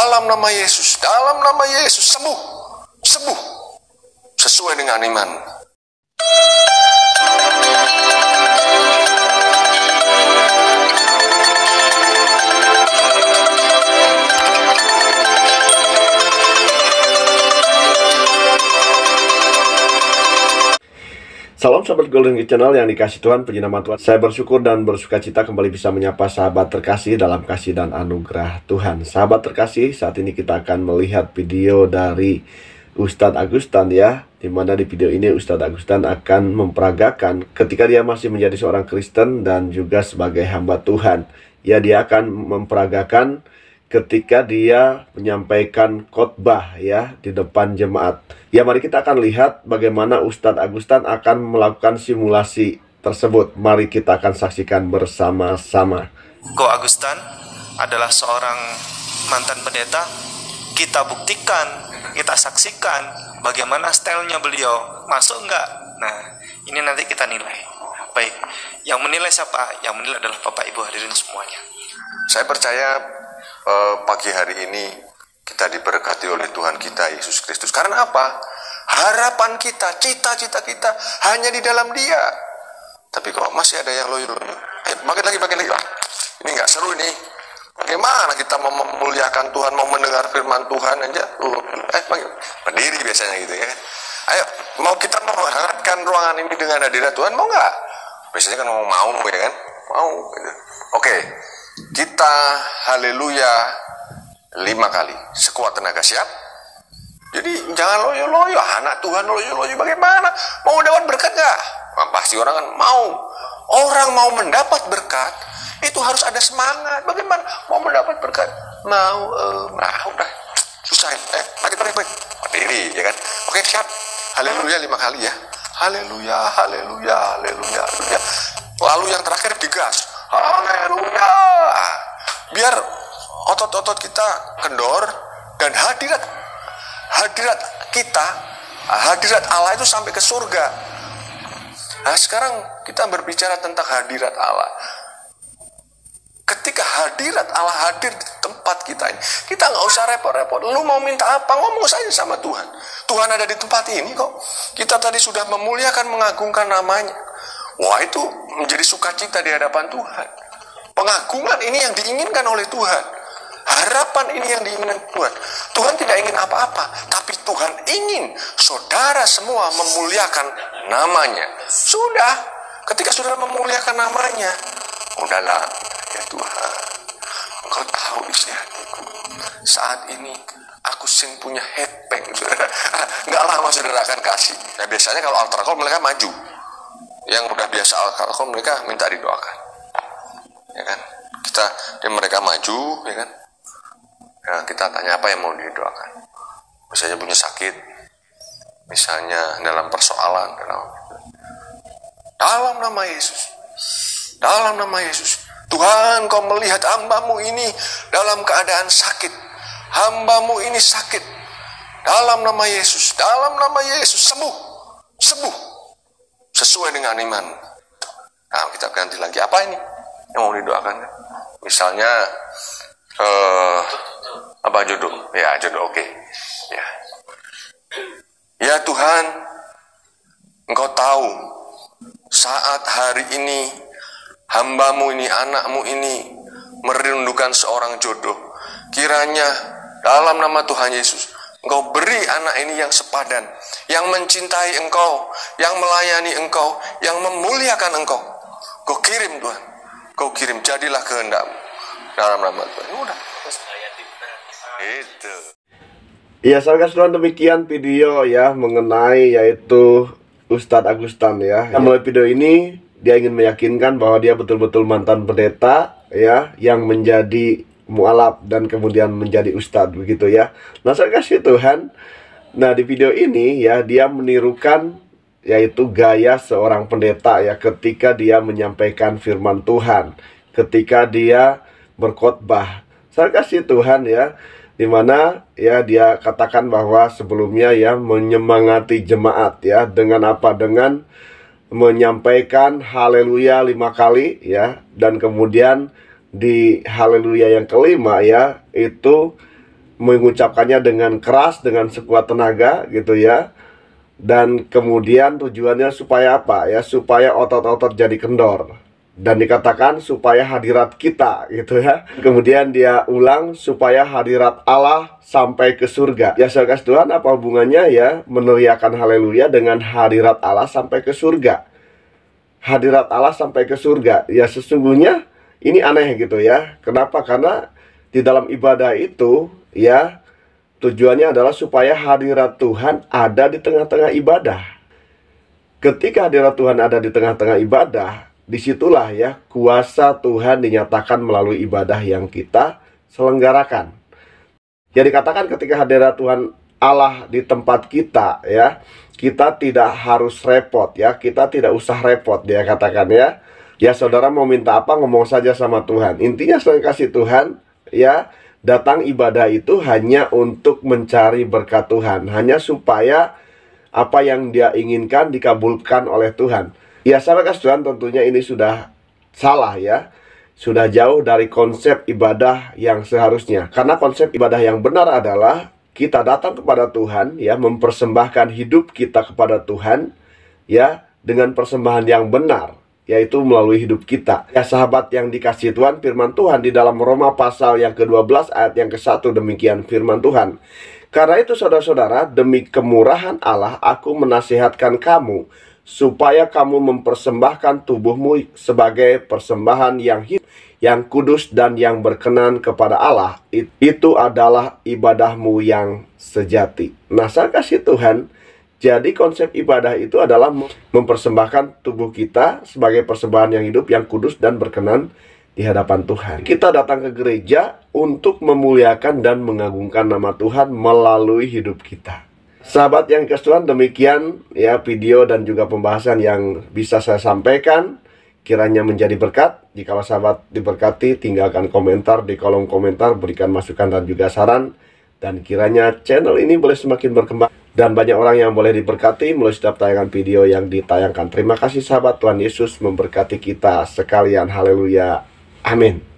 dalam nama Yesus, dalam nama Yesus, sembuh, sembuh, sesuai dengan iman. Salam sahabat Golden Gate Channel yang dikasih Tuhan, puji nama Tuhan. Saya bersyukur dan bersuka cita kembali bisa menyapa sahabat terkasih dalam kasih dan anugerah Tuhan. Sahabat terkasih, saat ini kita akan melihat video dari Ustadz Agustan ya, dimana di video ini Ustadz Agustan akan memperagakan ketika dia masih menjadi seorang Kristen dan juga sebagai hamba Tuhan. Ya, dia akan memperagakan ketika dia menyampaikan khotbah ya di depan jemaat. Ya, mari kita akan lihat bagaimana Ustadz Agustan akan melakukan simulasi tersebut. Mari kita akan saksikan bersama-sama. Ko Agustan adalah seorang mantan pendeta. Kita buktikan, kita saksikan bagaimana stylenya beliau. Masuk enggak? Nah, ini nanti kita nilai. Baik, yang menilai siapa? Yang menilai adalah Bapak Ibu hadirin semuanya. Saya percaya pagi hari ini kita diberkati oleh Tuhan kita Yesus Kristus. Karena apa? Harapan kita, cita-cita kita hanya di dalam Dia. Tapi kok masih ada yang loyo-loyo? Makin lagi. Ini nggak seru ini. Bagaimana kita mau memuliakan Tuhan, mau mendengar firman Tuhan aja? Berdiri biasanya gitu ya. Ayo, kita mau menghangatkan ruangan ini dengan hadirat Tuhan, mau nggak? Biasanya kan mau ya kan? Mau. Gitu. Oke. Kita haleluya 5 kali sekuat tenaga, siap? Jadi jangan loyo-loyo, anak Tuhan loyo-loyo bagaimana? Mau dapat berkat gak? Nah, pasti orang kan mau. Orang mau mendapat berkat itu harus ada semangat. Bagaimana? Mau mendapat berkat? Mau, udah susah. Mari. Berdiri ya kan? Oke, siap. Haleluya 5 kali ya. Haleluya, haleluya, haleluya, haleluya. Lalu yang terakhir digas. Haleluya. Biar otot-otot kita kendor dan hadirat kita, hadirat Allah itu sampai ke surga. Nah, sekarang kita berbicara tentang hadirat Allah. Ketika hadirat Allah hadir di tempat kita ini, kita nggak usah repot-repot. Lu mau minta apa, ngomong saja sama Tuhan. Tuhan ada di tempat ini kok. Kita tadi sudah memuliakan, mengagungkan namanya. Wah, itu menjadi sukacita di hadapan Tuhan. Pengagungan ini yang diinginkan oleh Tuhan. Harapan ini yang diinginkan Tuhan. Tuhan tidak ingin apa-apa, tapi Tuhan ingin saudara semua memuliakan namanya. Sudah, ketika saudara memuliakan namanya, udahlah, ya Tuhan, Engkau tahu isi hatiku. Saat ini aku sing punya headbang, saudara. Nggak lama saudara akan kasih. Nah, biasanya kalau altar call mereka maju. Yang udah biasa altar call mereka minta didoakan. Ya kan? Mereka maju, ya kan? Ya, kita tanya apa yang mau didoakan. Misalnya punya sakit, misalnya dalam persoalan, dalam nama Yesus, dalam nama Yesus, Tuhan, Kau melihat hamba-Mu ini dalam keadaan sakit, hamba-Mu ini sakit, dalam nama Yesus, sembuh, sembuh, sesuai dengan iman. Nah, kita ganti lagi, apa ini yang mau didoakan? Misalnya jodoh, ya jodoh, oke. Ya Tuhan, Engkau tahu saat hari ini hamba-Mu ini, anak-Mu ini merindukan seorang jodoh. Kiranya dalam nama Tuhan Yesus, Engkau beri anak ini yang sepadan, yang mencintai Engkau, yang melayani Engkau, yang memuliakan Engkau. Kau kirim Tuhan, Kau kirim, jadilah kehendak-Mu dalam nama Tuhan. Udah. Itu. Ya, sahabat Tuhan, demikian video ya mengenai yaitu Ustadz Agustan ya. Melalui video ini dia ingin meyakinkan bahwa dia betul-betul mantan pendeta ya, yang menjadi mualaf dan kemudian menjadi ustadz begitu ya. Nah, saya kasih Tuhan. Nah, di video ini ya dia menirukan yaitu gaya seorang pendeta ya ketika dia menyampaikan firman Tuhan, ketika dia berkhotbah. Saya kasih Tuhan ya, dimana ya dia katakan bahwa sebelumnya ya menyemangati jemaat ya dengan apa? Dengan menyampaikan haleluya 5 kali ya, dan kemudian di haleluya yang kelima ya itu mengucapkannya dengan keras, dengan sekuat tenaga gitu ya. Dan kemudian tujuannya supaya apa ya? Supaya otot-otot jadi kendor. Dan dikatakan supaya hadirat kita gitu ya. Kemudian dia ulang supaya hadirat Allah sampai ke surga. Ya saudara Tuhan, apa hubungannya ya meneriakan haleluya dengan hadirat Allah sampai ke surga? Hadirat Allah sampai ke surga. Ya sesungguhnya ini aneh gitu ya. Kenapa? Karena di dalam ibadah itu ya tujuannya adalah supaya hadirat Tuhan ada di tengah-tengah ibadah. Ketika hadirat Tuhan ada di tengah-tengah ibadah, disitulah ya kuasa Tuhan dinyatakan melalui ibadah yang kita selenggarakan. Ya dikatakan ketika hadirat Tuhan Allah di tempat kita ya, kita tidak harus repot ya, kita tidak usah repot dia katakan ya. Ya saudara mau minta apa ngomong saja sama Tuhan. Intinya selain kasih Tuhan ya, datang ibadah itu hanya untuk mencari berkat Tuhan, hanya supaya apa yang dia inginkan dikabulkan oleh Tuhan. Ya sahabat kasih Tuhan, tentunya ini sudah salah ya. Sudah jauh dari konsep ibadah yang seharusnya. Karena konsep ibadah yang benar adalah kita datang kepada Tuhan ya, mempersembahkan hidup kita kepada Tuhan ya, dengan persembahan yang benar, yaitu melalui hidup kita. Ya sahabat yang dikasihi Tuhan, firman Tuhan di dalam Roma pasal yang ke-12 ayat yang ke-1 demikian firman Tuhan. Karena itu saudara-saudara, demi kemurahan Allah aku menasihatkan kamu supaya kamu mempersembahkan tubuhmu sebagai persembahan yang hidup, yang kudus dan yang berkenan kepada Allah. Itu adalah ibadahmu yang sejati. Nah, saya kasih Tuhan, jadi konsep ibadah itu adalah mempersembahkan tubuh kita sebagai persembahan yang hidup, yang kudus dan berkenan di hadapan Tuhan. Kita datang ke gereja untuk memuliakan dan mengagungkan nama Tuhan melalui hidup kita. Sahabat yang dikasihi Tuhan, demikian ya video dan juga pembahasan yang bisa saya sampaikan. Kiranya menjadi berkat. Jikalau sahabat diberkati, tinggalkan komentar di kolom komentar, berikan masukan dan juga saran. Dan kiranya channel ini boleh semakin berkembang dan banyak orang yang boleh diberkati melalui setiap tayangan video yang ditayangkan. Terima kasih sahabat, Tuhan Yesus memberkati kita sekalian. Haleluya. Amin.